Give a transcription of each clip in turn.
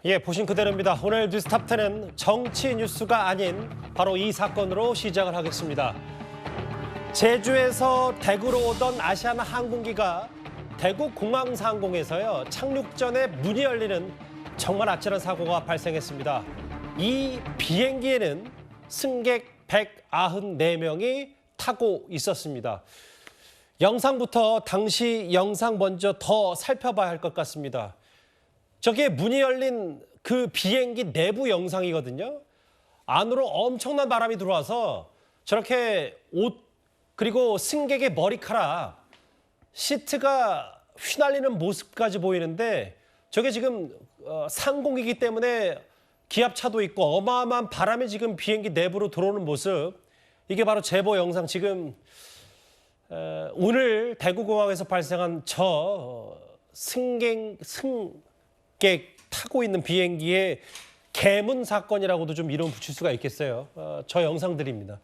예, 보신 그대로입니다. 오늘 뉴스탑10은 정치 뉴스가 아닌 바로 이 사건으로 시작을 하겠습니다. 제주에서 대구로 오던 아시아나 항공기가 대구 공항상공에서요, 착륙 전에 문이 열리는 정말 아찔한 사고가 발생했습니다. 이 비행기에는 승객 194명이 타고 있었습니다. 영상부터 당시 영상 먼저 더 살펴봐야 할 것 같습니다. 저게 문이 열린 그 비행기 내부 영상이거든요. 안으로 엄청난 바람이 들어와서 저렇게 옷 그리고 승객의 머리카락, 시트가 휘날리는 모습까지 보이는데 저게 지금 상공이기 때문에 기압차도 있고 어마어마한 바람이 지금 비행기 내부로 들어오는 모습. 이게 바로 제보 영상 지금 오늘 대구공항에서 발생한 저 승객 타고 있는 비행기의 개문 사건이라고도 좀 이름 붙일 수가 있겠어요. 저 영상들입니다.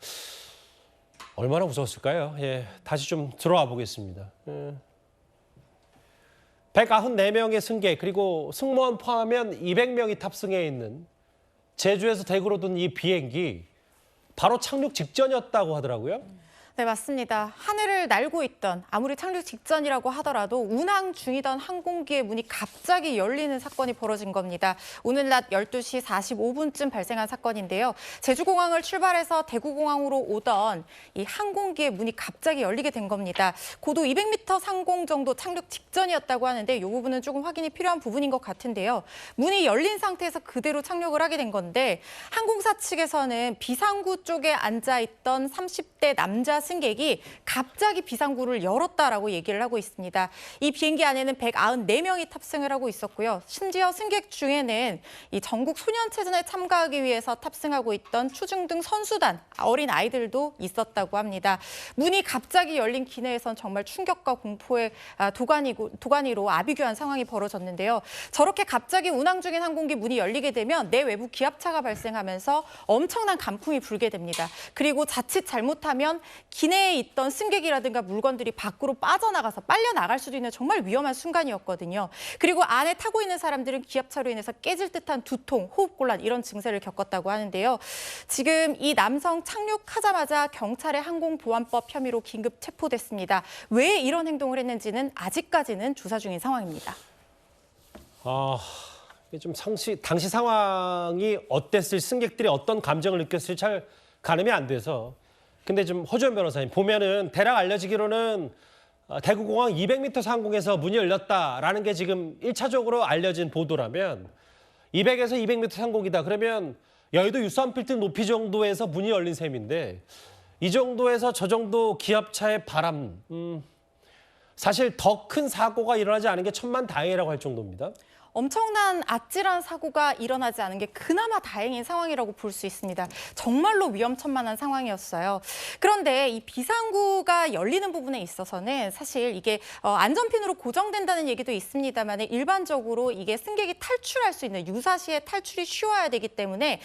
얼마나 무서웠을까요? 예, 다시 좀 들어와 보겠습니다. 194명의 승객 그리고 승무원 포함하면 200명이 탑승해 있는 제주에서 대구로 든 이 비행기 바로 착륙 직전이었다고 하더라고요. 네, 맞습니다. 하늘을 날고 있던 아무리 착륙 직전이라고 하더라도 운항 중이던 항공기의 문이 갑자기 열리는 사건이 벌어진 겁니다. 오늘 낮 12시 45분쯤 발생한 사건인데요. 제주공항을 출발해서 대구공항으로 오던 이 항공기의 문이 갑자기 열리게 된 겁니다. 고도 200m 상공 정도 착륙 직전이었다고 하는데 이 부분은 조금 확인이 필요한 부분인 것 같은데요. 문이 열린 상태에서 그대로 착륙을 하게 된 건데 항공사 측에서는 비상구 쪽에 앉아있던 30대 남자 승객이 갑자기 비상구를 열었다라고 얘기를 하고 있습니다. 이 비행기 안에는 194명이 탑승을 하고 있었고요. 심지어 승객 중에는 이 전국 소년체전에 참가하기 위해서 탑승하고 있던 초중등 선수단 어린 아이들도 있었다고 합니다. 문이 갑자기 열린 기내에선 정말 충격과 공포의 도가니로 아비규환 상황이 벌어졌는데요. 저렇게 갑자기 운항 중인 항공기 문이 열리게 되면 내외부 기압차가 발생하면서 엄청난 간풍이 불게 됩니다. 그리고 자칫 잘못하면 기내에 있던 승객이라든가 물건들이 밖으로 빠져나가서 빨려 나갈 수도 있는 정말 위험한 순간이었거든요. 그리고 안에 타고 있는 사람들은 기압차로 인해서 깨질 듯한 두통, 호흡곤란 이런 증세를 겪었다고 하는데요. 지금 이 남성 착륙하자마자 경찰의 항공보안법 혐의로 긴급 체포됐습니다. 왜 이런 행동을 했는지는 아직까지는 조사 중인 상황입니다. 좀 당시 상황이 어땠을지 승객들이 어떤 감정을 느꼈을지 잘 가늠이 안 돼서. 근데 좀 허주연 변호사님 보면은 대략 알려지기로는 대구공항 200m 상공에서 문이 열렸다라는 게 지금 1차적으로 알려진 보도라면 200에서 200m 상공이다. 그러면 여의도 유수암필드 높이 정도에서 문이 열린 셈인데 이 정도에서 저 정도 기압차의 바람 사실 더 큰 사고가 일어나지 않은 게 천만다행이라고 할 정도입니다. 엄청난 아찔한 사고가 일어나지 않은 게 그나마 다행인 상황이라고 볼 수 있습니다. 정말로 위험천만한 상황이었어요. 그런데 이 비상구가 열리는 부분에 있어서는 사실 이게 안전핀으로 고정된다는 얘기도 있습니다만 일반적으로 이게 승객이 탈출할 수 있는 유사시에 탈출이 쉬워야 되기 때문에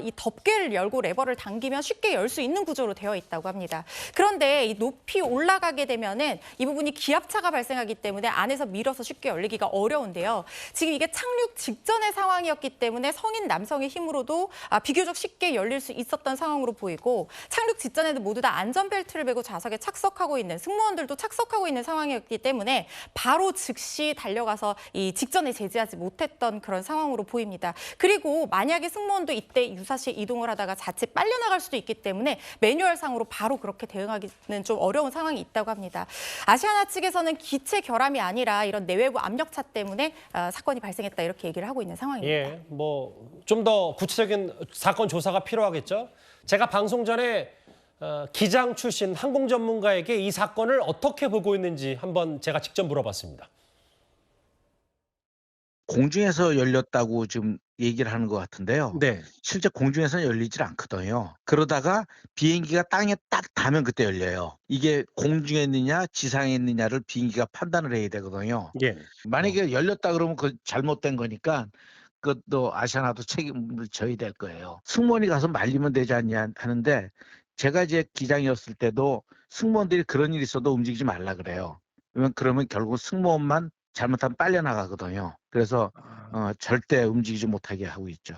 이 덮개를 열고 레버를 당기면 쉽게 열 수 있는 구조로 되어 있다고 합니다. 그런데 이 높이 올라가게 되면은 이 부분이 기압차가 발생하기 때문에 안에서 밀어서 쉽게 열리기가 어려운데요. 지금 이게 착륙 직전의 상황이었기 때문에 성인 남성의 힘으로도 비교적 쉽게 열릴 수 있었던 상황으로 보이고 착륙 직전에는 모두 다 안전벨트를 메고 좌석에 착석하고 있는 승무원들도 착석하고 있는 상황이었기 때문에 바로 즉시 달려가서 이 직전에 제지하지 못했던 그런 상황으로 보입니다. 그리고 만약에 승무원도 이때 유사시에 이동을 하다가 자칫 빨려나갈 수도 있기 때문에 매뉴얼상으로 바로 그렇게 대응하기는 좀 어려운 상황이 있다고 합니다. 아시아나 측에서는 기체 결함이 아니라 이런 내외부 압력차 때문에 사건이 발생했다 이렇게 얘기를 하고 있는 상황입니다. 예, 좀 더 구체적인 사건 조사가 필요하겠죠. 제가 방송 전에 기장 출신 항공 전문가에게 이 사건을 어떻게 보고 있는지 한번 제가 직접 물어봤습니다. 공중에서 열렸다고 지금 얘기를 하는 것 같은데요. 네. 실제 공중에서는 열리질 않거든요. 그러다가 비행기가 땅에 딱 닿으면 그때 열려요. 이게 공중에 있느냐 지상에 있느냐를 비행기가 판단을 해야 되거든요. 예. 만약에 열렸다 그러면 그 잘못된 거니까 그것도 아시아나도 책임을 져야 될 거예요. 승무원이 가서 말리면 되지 않냐 하는데 제가 이제 기장이었을 때도 승무원들이 그런 일이 있어도 움직이지 말라 그래요. 그러면 결국 승무원만 잘못하면 빨려 나가거든요. 그래서 절대 움직이지 못하게 하고 있죠.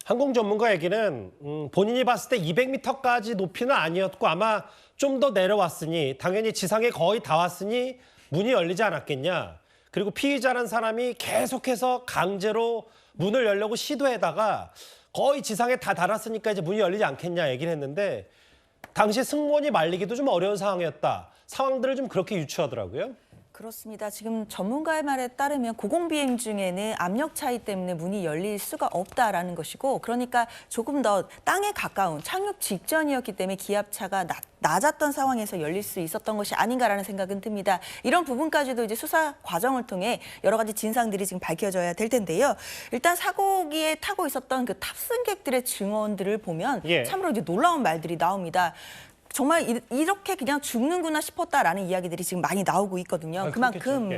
항공 전문가 얘기는 본인이 봤을 때 200m까지 높이는 아니었고 아마 좀 더 내려왔으니 당연히 지상에 거의 다 왔으니 문이 열리지 않았겠냐. 그리고 피의자란 사람이 계속해서 강제로 문을 열려고 시도해다가 거의 지상에 다 달았으니까 이제 문이 열리지 않겠냐 얘기를 했는데 당시 승무원이 말리기도 좀 어려운 상황이었다. 상황들을 좀 그렇게 유추하더라고요. 그렇습니다. 지금 전문가의 말에 따르면 고공비행 중에는 압력 차이 때문에 문이 열릴 수가 없다라는 것이고, 그러니까 조금 더 땅에 가까운 착륙 직전이었기 때문에 기압차가 낮았던 상황에서 열릴 수 있었던 것이 아닌가라는 생각은 듭니다. 이런 부분까지도 이제 수사 과정을 통해 여러 가지 진상들이 지금 밝혀져야 될 텐데요. 일단 사고기에 타고 있었던 그 탑승객들의 증언들을 보면 참으로 이제 놀라운 말들이 나옵니다. 정말 이렇게 그냥 죽는구나 싶었다라는 이야기들이 지금 많이 나오고 있거든요. 그만큼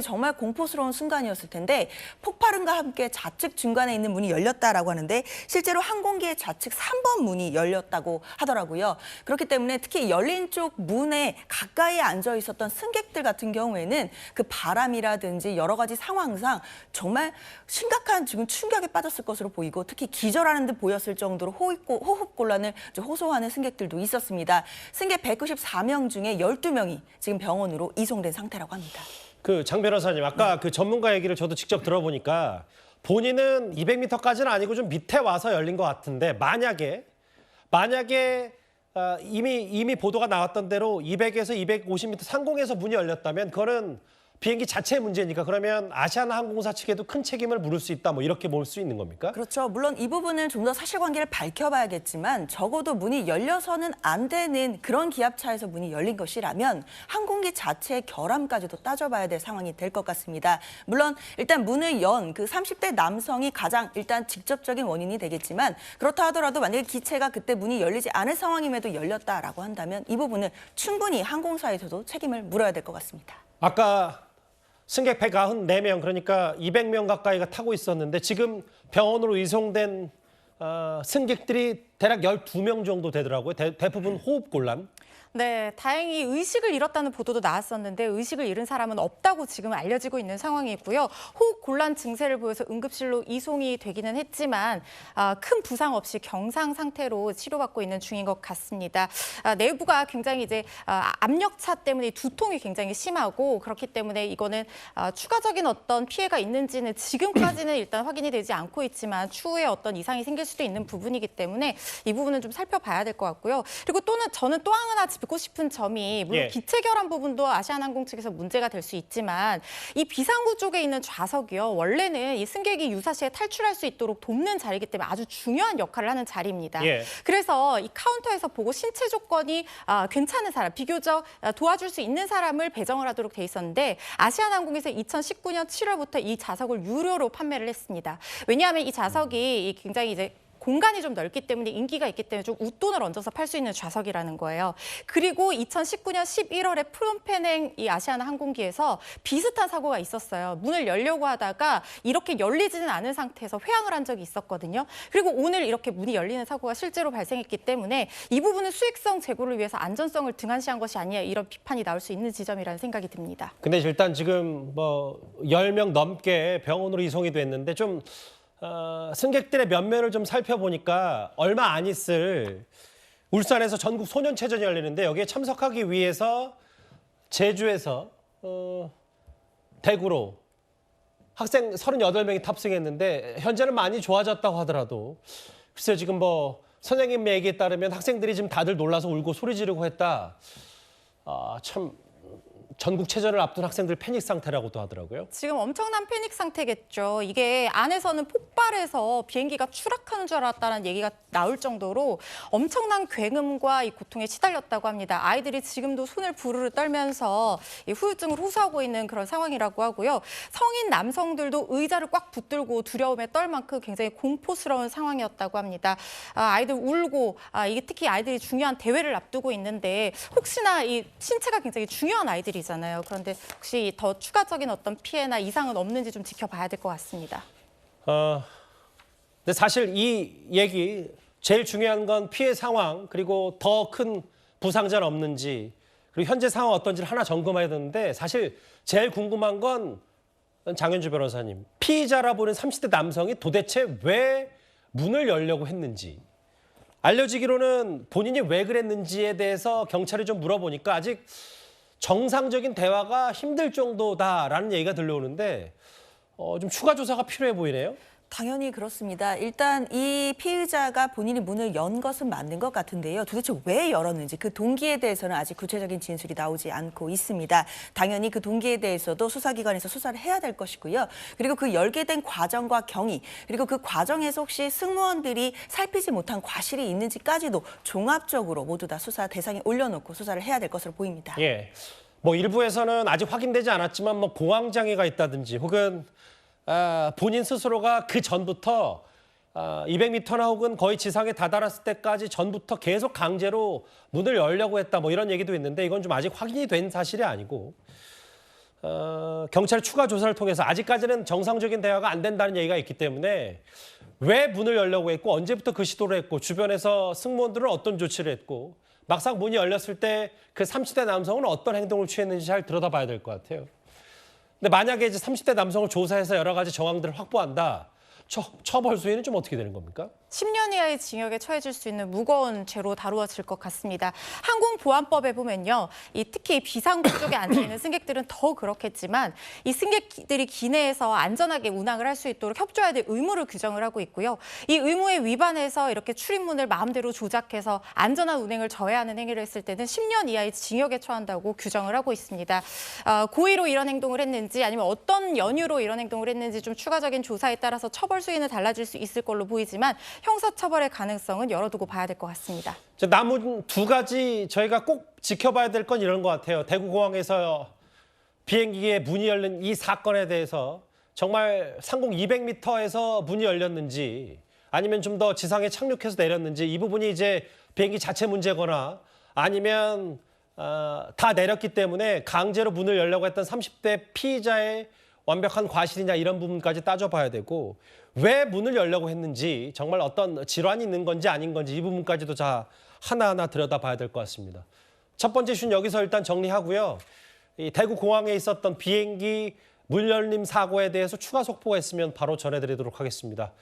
정말 공포스러운 순간이었을 텐데 폭발음과 함께 좌측 중간에 있는 문이 열렸다라고 하는데 실제로 항공기의 좌측 3번 문이 열렸다고 하더라고요. 그렇기 때문에 특히 열린 쪽 문에 가까이 앉아 있었던 승객들 같은 경우에는 그 바람이라든지 여러 가지 상황상 정말 심각한 지금 충격에 빠졌을 것으로 보이고 특히 기절하는 듯 보였을 정도로 호흡곤란을 호소하는 승객들도 있었습니다. 승객 194명 중에 12명이 지금 병원으로 이송된 상태라고 합니다. 장 변호사님, 아까 그 전문가 얘기를 저도 직접 들어보니까 본인은 200m까지는 아니고 좀 밑에 와서 열린 것 같은데 만약에 이미 보도가 나왔던 대로 200에서 250m 상공에서 문이 열렸다면 그거는 비행기 자체의 문제니까 그러면 아시아나항공사 측에도 큰 책임을 물을 수 있다, 뭐 이렇게 볼 수 있는 겁니까? 그렇죠. 물론 이 부분은 좀 더 사실관계를 밝혀봐야겠지만 적어도 문이 열려서는 안 되는 그런 기압차에서 문이 열린 것이라면 항공기 자체의 결함까지도 따져봐야 될 상황이 될 것 같습니다. 물론 일단 문을 연 그 30대 남성이 가장 일단 직접적인 원인이 되겠지만 그렇다 하더라도 만약에 기체가 그때 문이 열리지 않을 상황임에도 열렸다라고 한다면 이 부분은 충분히 항공사에서도 책임을 물어야 될 것 같습니다. 아까 승객 194명, 그러니까 200명 가까이가 타고 있었는데 지금 병원으로 이송된 승객들이 대략 12명 정도 되더라고요. 대부분 호흡곤란. 네, 다행히 의식을 잃었다는 보도도 나왔었는데 의식을 잃은 사람은 없다고 지금 알려지고 있는 상황이고요. 호흡 곤란 증세를 보여서 응급실로 이송이 되기는 했지만 큰 부상 없이 경상 상태로 치료받고 있는 중인 것 같습니다. 내부가 굉장히 이제 압력차 때문에 두통이 굉장히 심하고 그렇기 때문에 이거는 추가적인 어떤 피해가 있는지는 지금까지는 일단 확인이 되지 않고 있지만 추후에 어떤 이상이 생길 수도 있는 부분이기 때문에 이 부분은 좀 살펴봐야 될 것 같고요. 그리고 저는 또 하나 짚고 싶은 점이 물론 기체 결함 부분도 아시아나항공 측에서 문제가 될 수 있지만 이 비상구 쪽에 있는 좌석이요. 원래는 이 승객이 유사시에 탈출할 수 있도록 돕는 자리이기 때문에 아주 중요한 역할을 하는 자리입니다. 그래서 이 카운터에서 보고 신체 조건이 괜찮은 사람, 비교적 도와줄 수 있는 사람을 배정을 하도록 돼 있었는데 아시아나항공에서 2019년 7월부터 이 좌석을 유료로 판매를 했습니다. 왜냐하면 이 좌석이 굉장히 이제 공간이 좀 넓기 때문에 인기가 있기 때문에 좀 웃돈을 얹어서 팔 수 있는 좌석이라는 거예요. 그리고 2019년 11월에 프롬페냉 이 아시아나 항공기에서 비슷한 사고가 있었어요. 문을 열려고 하다가 이렇게 열리지는 않은 상태에서 회항을 한 적이 있었거든요. 그리고 오늘 이렇게 문이 열리는 사고가 실제로 발생했기 때문에 이 부분은 수익성 제고를 위해서 안전성을 등한시한 것이 아니냐 이런 비판이 나올 수 있는 지점이라는 생각이 듭니다. 근데 일단 지금 뭐 10명 넘게 병원으로 이송이 됐는데 좀 승객들의 면면을 좀 살펴보니까 얼마 안 있을 울산에서 전국 소년체전이 열리는데 여기에 참석하기 위해서 제주에서 대구로 학생 38명이 탑승했는데 현재는 많이 좋아졌다고 하더라도 글쎄요, 지금 뭐 선생님 얘기에 따르면 학생들이 지금 다들 놀라서 울고 소리 지르고 했다. 참 전국체전을 앞둔 학생들 패닉 상태라고도 하더라고요. 지금 엄청난 패닉 상태겠죠. 이게 안에서는 폭발해서 비행기가 추락하는 줄 알았다는 얘기가 나올 정도로 엄청난 굉음과 이 고통에 시달렸다고 합니다. 아이들이 지금도 손을 부르르 떨면서 이 후유증을 호소하고 있는 그런 상황이라고 하고요. 성인 남성들도 의자를 꽉 붙들고 두려움에 떨 만큼 굉장히 공포스러운 상황이었다고 합니다. 아이들 울고 이게 특히 아이들이 중요한 대회를 앞두고 있는데 혹시나 이 신체가 굉장히 중요한 아이들이 잖아요. 그런데 혹시 더 추가적인 어떤 피해나 이상은 없는지 좀 지켜봐야 될 것 같습니다. 근데 사실 이 얘기 제일 중요한 건 피해 상황 그리고 더 큰 부상자는 없는지 그리고 현재 상황 어떤지를 하나 점검해야 되는데 사실 제일 궁금한 건 장현주 변호사님, 피의자라 보는 30대 남성이 도대체 왜 문을 열려고 했는지, 알려지기로는 본인이 왜 그랬는지에 대해서 경찰이 좀 물어보니까 아직 정상적인 대화가 힘들 정도다라는 얘기가 들려오는데 좀 추가 조사가 필요해 보이네요. 당연히 그렇습니다. 일단 이 피의자가 본인이 문을 연 것은 맞는 것 같은데요. 도대체 왜 열었는지 그 동기에 대해서는 아직 구체적인 진술이 나오지 않고 있습니다. 당연히 그 동기에 대해서도 수사기관에서 수사를 해야 될 것이고요. 그리고 그 열게 된 과정과 경위, 그리고 그 과정에서 혹시 승무원들이 살피지 못한 과실이 있는지까지도 종합적으로 모두 다 수사 대상에 올려놓고 수사를 해야 될 것으로 보입니다. 예, 뭐 일부에서는 아직 확인되지 않았지만 뭐 공황장애가 있다든지 혹은 본인 스스로가 그 전부터 200m나 혹은 거의 지상에 다다랐을 때까지 전부터 계속 강제로 문을 열려고 했다 뭐 이런 얘기도 있는데 이건 좀 아직 확인이 된 사실이 아니고 경찰 추가 조사를 통해서 아직까지는 정상적인 대화가 안 된다는 얘기가 있기 때문에 왜 문을 열려고 했고 언제부터 그 시도를 했고 주변에서 승무원들은 어떤 조치를 했고 막상 문이 열렸을 때 그 30대 남성은 어떤 행동을 취했는지 잘 들여다봐야 될 것 같아요. 근데 만약에 이제 30대 남성을 조사해서 여러 가지 정황들을 확보한다. 처벌 수위는 좀 어떻게 되는 겁니까? 10년 이하의 징역에 처해질 수 있는 무거운 죄로 다루어질 것 같습니다. 항공보안법에 보면요, 특히 비상구 쪽에 앉아있는 승객들은 더 그렇겠지만 이 승객들이 기내에서 안전하게 운항을 할 수 있도록 협조해야 될 의무를 규정을 하고 있고요. 이 의무에 위반해서 이렇게 출입문을 마음대로 조작해서 안전한 운행을 저해하는 행위를 했을 때는 10년 이하의 징역에 처한다고 규정을 하고 있습니다. 고의로 이런 행동을 했는지 아니면 어떤 연유로 이런 행동을 했는지 좀 추가적인 조사에 따라서 처벌 수위는 달라질 수 있을 걸로 보이지만 형사처벌의 가능성은 열어두고 봐야 될 것 같습니다. 남은 두 가지 저희가 꼭 지켜봐야 될 건 이런 것 같아요. 대구공항에서 비행기에 문이 열린 이 사건에 대해서 정말 상공 200m에서 문이 열렸는지 아니면 좀 더 지상에 착륙해서 내렸는지 이 부분이 이제 비행기 자체 문제거나 아니면 다 내렸기 때문에 강제로 문을 열려고 했던 30대 피의자의 완벽한 과실이냐 이런 부분까지 따져봐야 되고 왜 문을 열려고 했는지 정말 어떤 질환이 있는 건지 아닌 건지 이 부분까지도 다 하나하나 들여다봐야 될 것 같습니다. 첫 번째 이슈는 여기서 일단 정리하고요. 이 대구 공항에 있었던 비행기 문 열림 사고에 대해서 추가 속보가 있으면 바로 전해드리도록 하겠습니다.